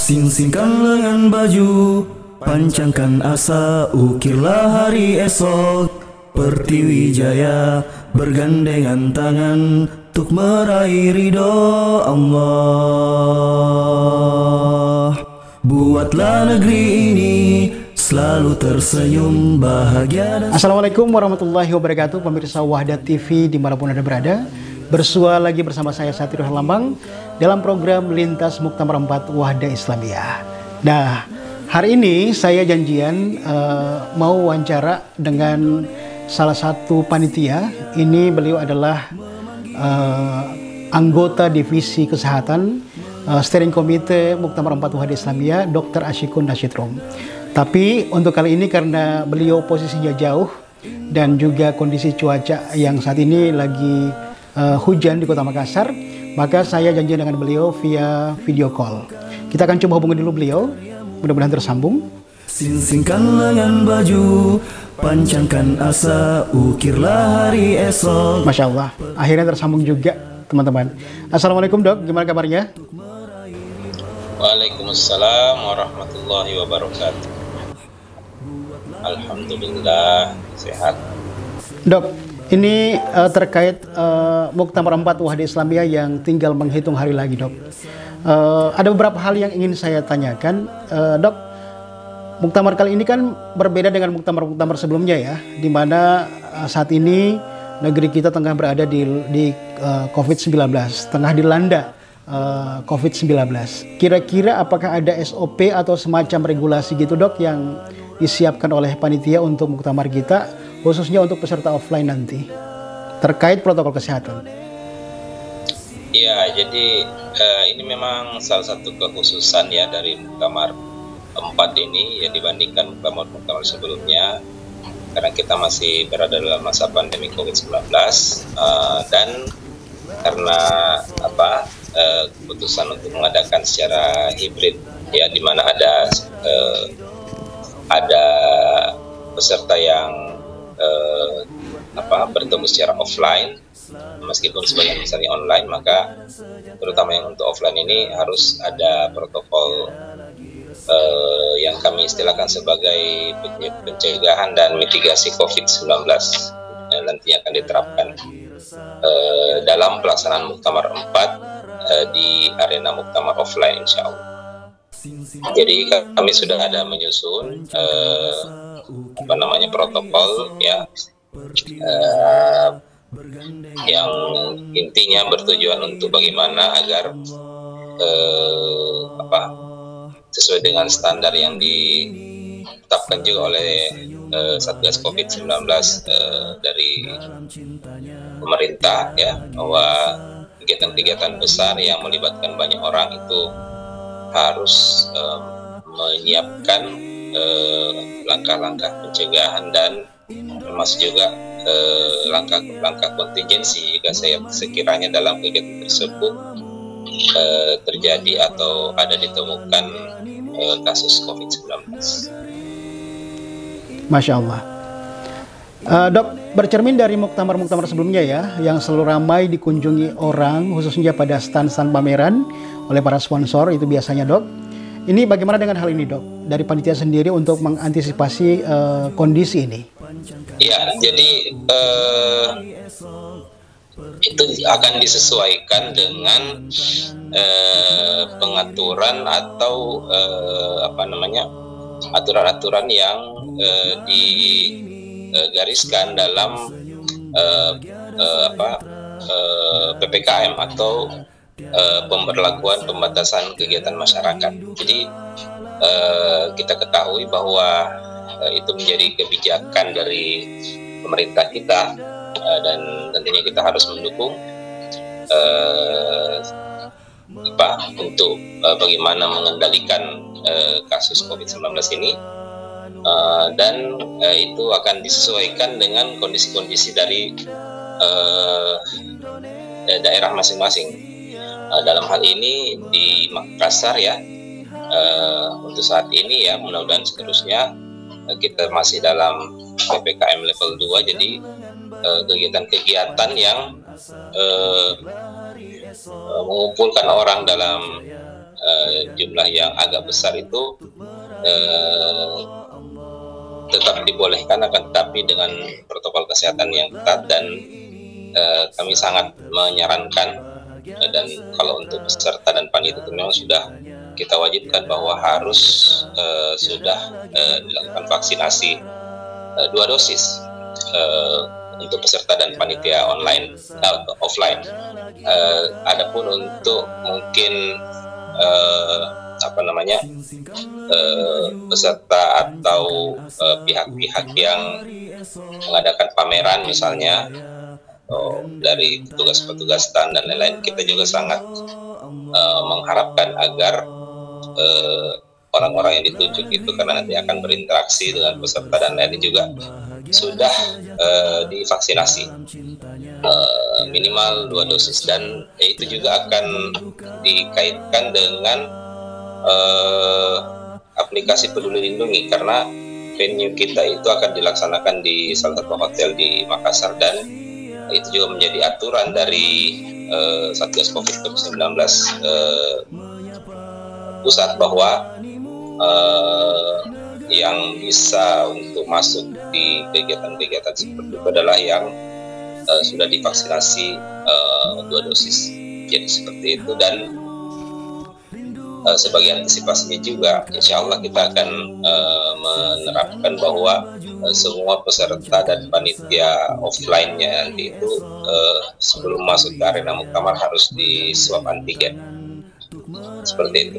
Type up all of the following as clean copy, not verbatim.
Singsingkan lengan baju, pancangkan asa, ukirlah hari esok. Pertiwi Jaya bergandengan tangan untuk meraih ridho Allah. Buatlah negeri ini selalu tersenyum bahagia dan... Assalamualaikum warahmatullahi wabarakatuh, pemirsa Wahda TV dimanapun Anda berada. Bersua lagi bersama saya Satirul Lambang dalam program Lintas Muktamar 4 Wahda Islamiyah. Nah, hari ini saya janjian mau wawancara dengan salah satu panitia. Ini beliau adalah anggota divisi kesehatan Steering Komite Muktamar 4 Wahda Islamiyah, Dr. Asyikun Nasyid Rom. Tapi untuk kali ini karena beliau posisinya jauh dan juga kondisi cuaca yang saat ini lagi hujan di Kota Makassar, maka saya janji dengan beliau via video call. Kita akan coba hubungi dulu beliau, mudah-mudahan tersambung. Singsingkan lengan baju, pancangkan asa, ukirlah hari esok. Masya Allah, akhirnya tersambung juga teman-teman. Assalamualaikum dok, gimana kabarnya? Waalaikumsalam warahmatullahi wabarakatuh. Alhamdulillah sehat. Dok, ini terkait Muktamar 4 Wahda Islamiyah yang tinggal menghitung hari lagi, dok. Ada beberapa hal yang ingin saya tanyakan, dok. Muktamar kali ini kan berbeda dengan muktamar-muktamar sebelumnya ya, di mana saat ini negeri kita tengah berada di COVID-19, tengah dilanda COVID-19. Kira-kira apakah ada SOP atau semacam regulasi gitu, dok, yang disiapkan oleh panitia untuk muktamar kita, khususnya untuk peserta offline nanti, terkait protokol kesehatan? Ya, jadi ini memang salah satu kekhususan ya dari Muktamar 4 ini ya dibandingkan muktamar-muktamar sebelumnya, karena kita masih berada dalam masa pandemi COVID-19 dan karena keputusan untuk mengadakan secara hibrid ya, di mana ada peserta yang bertemu secara offline, meskipun sebagian besarnya online, maka terutama yang untuk offline ini harus ada protokol yang kami istilahkan sebagai pencegahan dan mitigasi COVID-19 yang nantinya akan diterapkan dalam pelaksanaan Muktamar 4 di arena Muktamar offline, insya Allah. Jadi kami sudah ada menyusun protokol ya, yang intinya bertujuan untuk bagaimana agar sesuai dengan standar yang ditetapkan juga oleh Satgas COVID-19 dari pemerintah ya, bahwa kegiatan-kegiatan besar yang melibatkan banyak orang itu harus menyiapkan langkah-langkah pencegahan dan termasuk juga langkah-langkah kontingensi jika sekiranya dalam kegiatan tersebut terjadi atau ada ditemukan kasus COVID-19. Masya Allah. Dok, bercermin dari muktamar-muktamar sebelumnya ya, yang selalu ramai dikunjungi orang, khususnya pada stand-stand pameran oleh para sponsor itu biasanya, dok. Ini bagaimana dengan hal ini, dok? Dari panitia sendiri untuk mengantisipasi kondisi ini? Ya, jadi itu akan disesuaikan dengan pengaturan atau aturan-aturan yang digariskan dalam PPKM atau pemberlakuan pembatasan kegiatan masyarakat. Jadi kita ketahui bahwa itu menjadi kebijakan dari pemerintah kita, dan tentunya kita harus mendukung untuk bagaimana mengendalikan kasus COVID-19 ini, dan itu akan disesuaikan dengan kondisi-kondisi dari daerah masing-masing. Dalam hal ini di Makassar ya, untuk saat ini ya, mudah-mudahan seterusnya kita masih dalam PPKM level 2, jadi kegiatan-kegiatan yang mengumpulkan orang dalam jumlah yang agak besar itu tetap dibolehkan, akan tetapi dengan protokol kesehatan yang ketat, dan kami sangat menyarankan dan kalau untuk peserta dan panitia itu memang sudah kita wajibkan bahwa harus sudah dilakukan vaksinasi 2 dosis untuk peserta dan panitia online atau offline. Adapun untuk mungkin peserta atau pihak-pihak yang mengadakan pameran misalnya dari petugas-petugas stand dan lain-lain, kita juga sangat mengharapkan agar orang-orang yang ditunjuk itu, karena nanti akan berinteraksi dengan peserta dan lain-lain, juga sudah divaksinasi minimal 2 dosis, dan itu juga akan dikaitkan dengan aplikasi Peduli Lindungi, karena venue kita itu akan dilaksanakan di salah satu hotel di Makassar, dan itu juga menjadi aturan dari Satgas COVID-19 pusat, bahwa yang bisa untuk masuk di kegiatan-kegiatan seperti itu adalah yang sudah divaksinasi 2 dosis. Jadi seperti itu, dan sebagai antisipasinya juga, insya Allah kita akan menerapkan bahwa semua peserta dan panitia offline-nya nanti itu sebelum masuk ke arena muktamar harus di swab antigen. Seperti itu.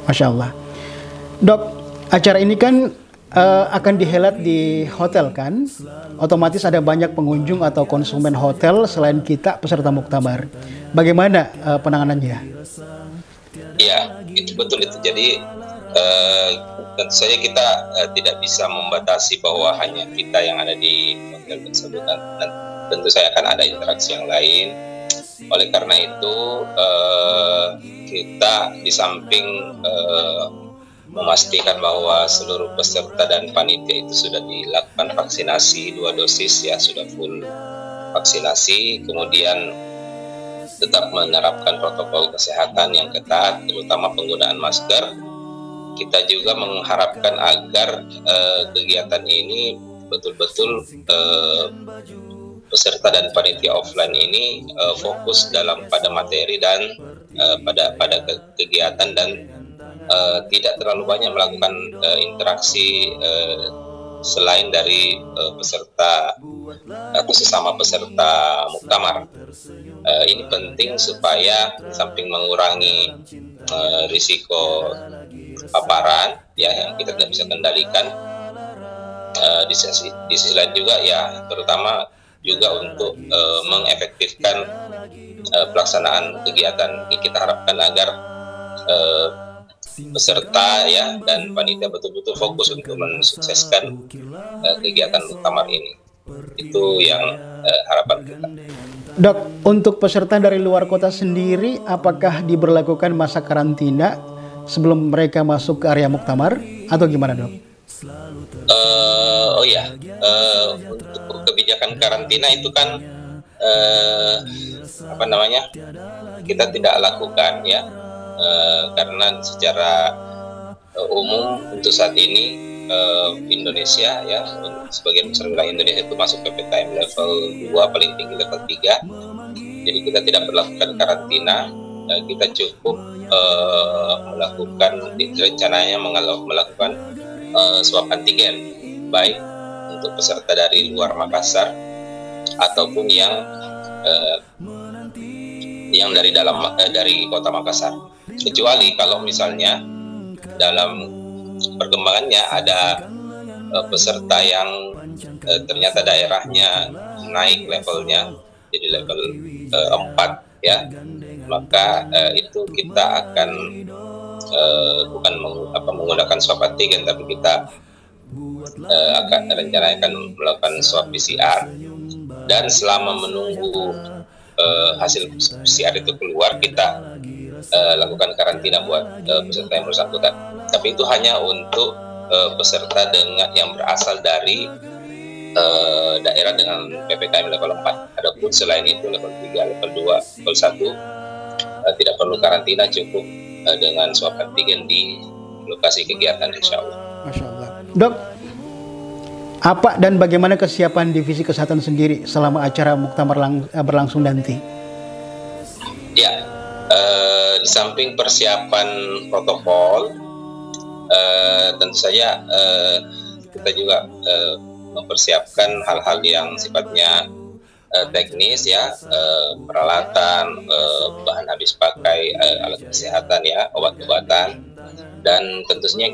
Masya Allah. Dok, acara ini kan akan dihelat di hotel kan? Otomatis ada banyak pengunjung atau konsumen hotel selain kita peserta muktamar. Bagaimana penanganannya? Ya, itu betul itu. Jadi tentu saja kita tidak bisa membatasi bahwa hanya kita yang ada di hotel tersebut, dan tentu saja akan ada interaksi yang lain. Oleh karena itu kita di samping memastikan bahwa seluruh peserta dan panitia itu sudah dilakukan vaksinasi 2 dosis, ya sudah full vaksinasi, kemudian tetap menerapkan protokol kesehatan yang ketat, terutama penggunaan masker. Kita juga mengharapkan agar kegiatan ini betul-betul peserta dan panitia offline ini fokus pada materi dan pada kegiatan, dan tidak terlalu banyak melakukan interaksi selain dari peserta atau sesama peserta muktamar. Ini penting supaya samping mengurangi risiko paparan ya yang kita tidak bisa kendalikan, di sisi lain juga ya terutama juga untuk mengefektifkan pelaksanaan kegiatan. Kita harapkan agar peserta ya dan panitia betul-betul fokus untuk mensukseskan kegiatan muktamar ini. Itu yang harapan kita. Dok, untuk peserta dari luar kota sendiri, apakah diberlakukan masa karantina sebelum mereka masuk ke area muktamar atau gimana, Dok? Untuk kebijakan karantina itu kan kita tidak lakukan ya, karena secara umum untuk saat ini Indonesia ya, sebagian besar wilayah Indonesia itu masuk PPKM level 2, paling tinggi level 3. Jadi kita tidak melakukan karantina, kita cukup rencananya melakukan swab antigen, baik untuk peserta dari luar Makassar ataupun yang dari kota Makassar. Kecuali kalau misalnya dalam perkembangannya ada peserta yang ternyata daerahnya naik levelnya jadi level 4 ya, maka itu kita akan bukan menggunakan swab antigen, tapi kita akan melakukan swab PCR, dan selama menunggu hasil PCR itu keluar kita lakukan karantina buat peserta yang bersangkutan. Tapi itu hanya untuk peserta yang berasal dari daerah dengan PPKM level 4. Adapun selain itu level 3, level 2, level 1 tidak perlu karantina, cukup dengan swab antigen di lokasi kegiatan, insya Allah. Masya Allah. Dok, apa dan bagaimana kesiapan divisi kesehatan sendiri selama acara muktamar berlangsung nanti? Ya, di samping persiapan protokol, tentu saja kita juga mempersiapkan hal-hal yang sifatnya teknis ya, peralatan, bahan habis pakai, alat kesehatan ya, obat-obatan, dan tentunya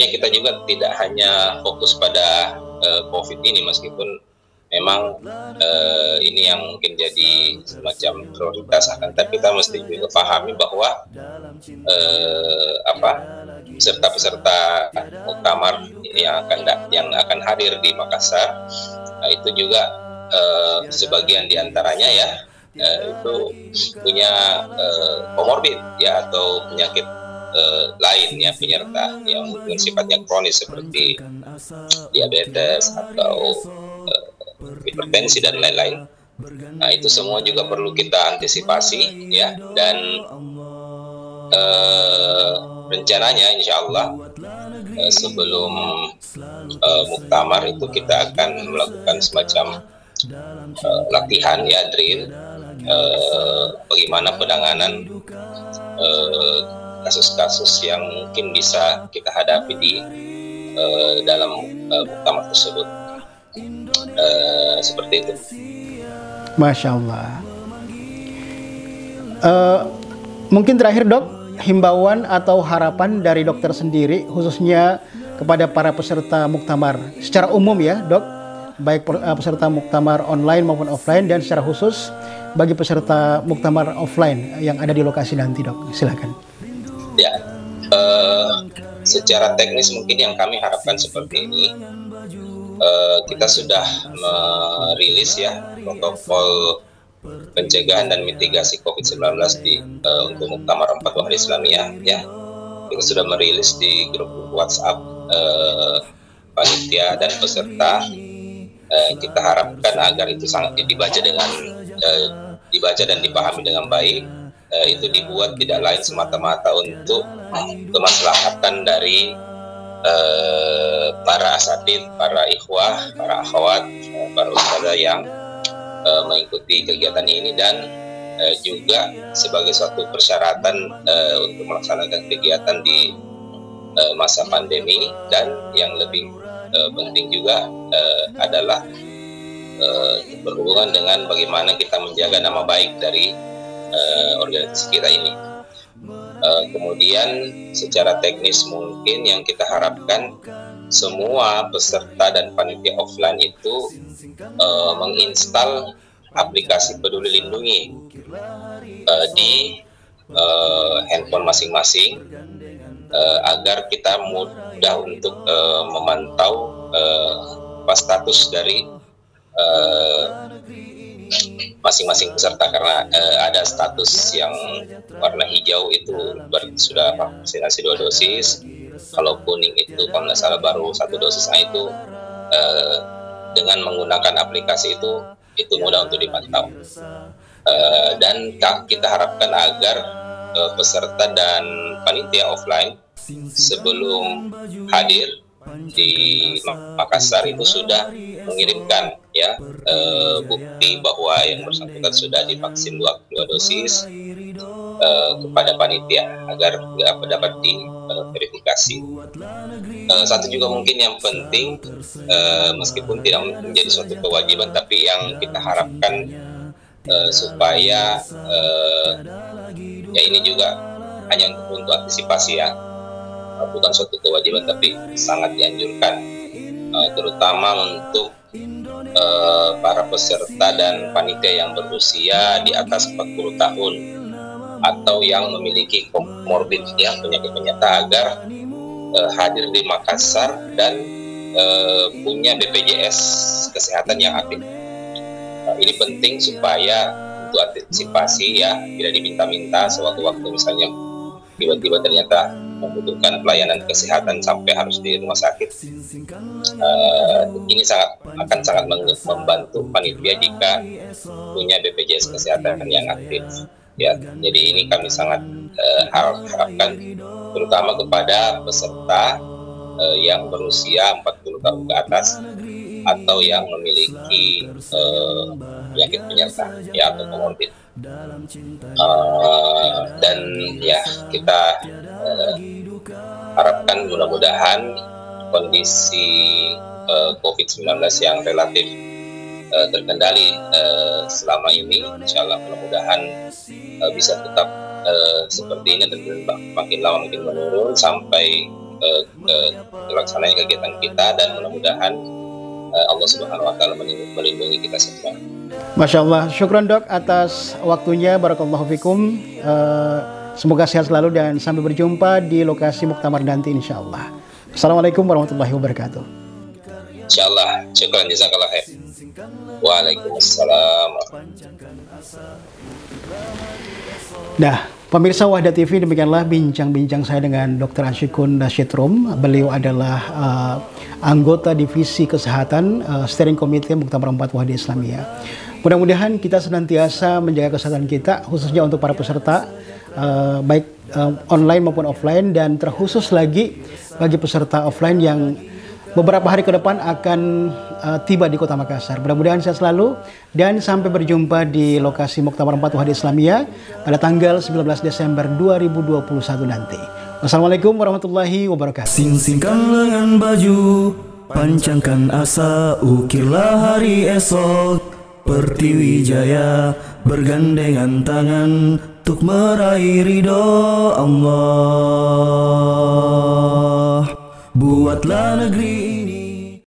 kita juga tidak hanya fokus pada COVID ini, meskipun memang ini yang mungkin jadi semacam prioritas, akan tapi kita mesti juga pahami bahwa peserta-peserta muktamar yang akan hadir di Makassar, itu juga sebagian diantaranya ya itu punya komorbid ya, atau penyakit lain ya, penyerta yang mungkin sifatnya kronis seperti diabetes atau hipertensi dan lain-lain. Nah, itu semua juga perlu kita antisipasi ya, dan rencananya insya Allah sebelum muktamar itu kita akan melakukan semacam latihan ya, drill, bagaimana penanganan kasus-kasus yang mungkin bisa kita hadapi di dalam muktamar tersebut. Seperti itu. Masya Allah. Mungkin terakhir dok, himbauan atau harapan dari dokter sendiri khususnya kepada para peserta muktamar secara umum ya dok, baik peserta muktamar online maupun offline, dan secara khusus bagi peserta muktamar offline yang ada di lokasi nanti dok, silakan. Ya, secara teknis mungkin yang kami harapkan seperti ini, kita sudah merilis ya protokol pencegahan dan mitigasi COVID-19 untuk muktamar 4 Wahda Islamiyah ya. Kita sudah merilis di grup WhatsApp panitia dan peserta. Kita harapkan agar itu sangat dibaca dan dipahami dengan baik. Itu dibuat tidak lain semata-mata untuk kemaslahatan dari para asatid, para ikhwah, para akhwat, para ustadzah yang mengikuti kegiatan ini, dan juga sebagai suatu persyaratan untuk melaksanakan kegiatan di masa pandemi, dan yang lebih penting juga adalah berhubungan dengan bagaimana kita menjaga nama baik dari organisasi kita ini. Kemudian secara teknis mungkin yang kita harapkan semua peserta dan panitia offline itu menginstal aplikasi Peduli Lindungi di handphone masing-masing, agar kita mudah untuk memantau status dari masing-masing peserta, karena ada status yang warna hijau itu sudah vaksinasi 2 dosis, kalau kuning itu kalau nggak salah baru 1 dosis. Nah itu dengan menggunakan aplikasi itu mudah untuk dipantau, dan kita harapkan agar peserta dan panitia offline sebelum hadir di Makassar itu sudah mengirimkan ya bukti bahwa yang bersangkutan sudah divaksin 2 dosis kepada panitia agar dapat diverifikasi. Satu juga mungkin yang penting, meskipun tidak menjadi suatu kewajiban, tapi yang kita harapkan supaya ya ini juga hanya untuk antisipasi ya, bukan suatu kewajiban tapi sangat dianjurkan, terutama untuk para peserta dan panitia yang berusia di atas 40 tahun atau yang memiliki komorbid ya, penyakit penyerta, agar hadir di Makassar dan punya BPJS kesehatan yang aktif. Ini penting supaya untuk antisipasi ya, tidak diminta-minta sewaktu-waktu misalnya tiba-tiba ternyata membutuhkan pelayanan kesehatan sampai harus di rumah sakit. Ini akan sangat membantu panitia jika punya BPJS kesehatan yang aktif. ya. Jadi ini kami sangat harapkan terutama kepada peserta yang berusia 40 tahun ke atas atau yang memiliki penyakit penyerta ya atau komorbid. Dan ya kita harapkan mudah-mudahan kondisi COVID-19 yang relatif terkendali selama ini, insya Allah mudah-mudahan bisa tetap seperti ini dan makin lama makin menurun sampai terlaksananya kegiatan kita, dan mudah-mudahan Allah Subhanahu Wa Taala melindungi kita semua. Masya Allah, syukran dok atas waktunya, barakallahu fikum. Semoga sehat selalu dan sampai berjumpa di lokasi Muktamar nanti insya Allah. Assalamualaikum warahmatullahi wabarakatuh. Insya Allah, syukran jazakallah khair. Waalaikumsalam. Nah, pemirsa Wahda TV, demikianlah bincang-bincang saya dengan Dr. Ashikun Rashid Rum. Beliau adalah anggota divisi kesehatan steering committee Muktamar 4 Wahda Islamiyah. Mudah-mudahan kita senantiasa menjaga kesehatan kita, khususnya untuk para peserta baik online maupun offline, dan terkhusus lagi bagi peserta offline yang beberapa hari ke depan akan tiba di Kota Makassar. Mudah-mudahan sehat selalu dan sampai berjumpa di lokasi Muktamar 4 Wahda Islamiyah pada tanggal 19 Desember 2021 nanti. Wassalamualaikum warahmatullahi wabarakatuh. Sing-singkan lengan baju, pancangkan asa, ukirlah hari esok. Pertiwi Jaya bergandengan tangan untuk meraih ridho Allah. Buatlah negeri ini